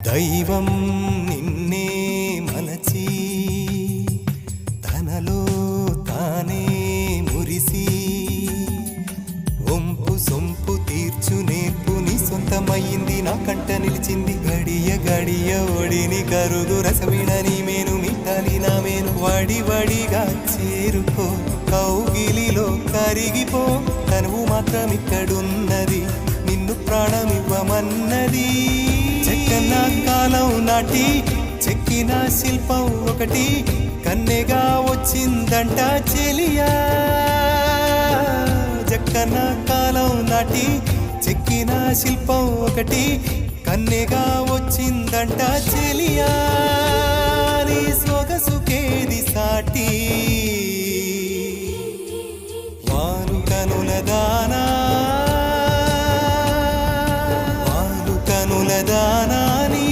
దైవం నిన్నే మలచి తనలో తానే మురిసి ఒంపు సొంపు తీర్చు నేర్పు నీ సొంతమయ్యింది నా కంట నిలిచింది గడియ గడియ ఒడిని కరుగు రసవిణని మేను మిట్టాలి నా మేను వడి వడిగా చేరుకో కౌగిలిలో కరిగిపో తనువు మాత్రం ఇక్కడున్నది నిన్ను ప్రాణమివ్వమన్నది చెక్కన కాలం నాటి చెక్కిన శిల్పం ఒకటి కన్నెగా వచ్చిందంట చెలియా చెక్కన కాలం నాటి చెక్కిన శిల్పం ఒకటి కన్నెగా వచ్చిందంట చెలియా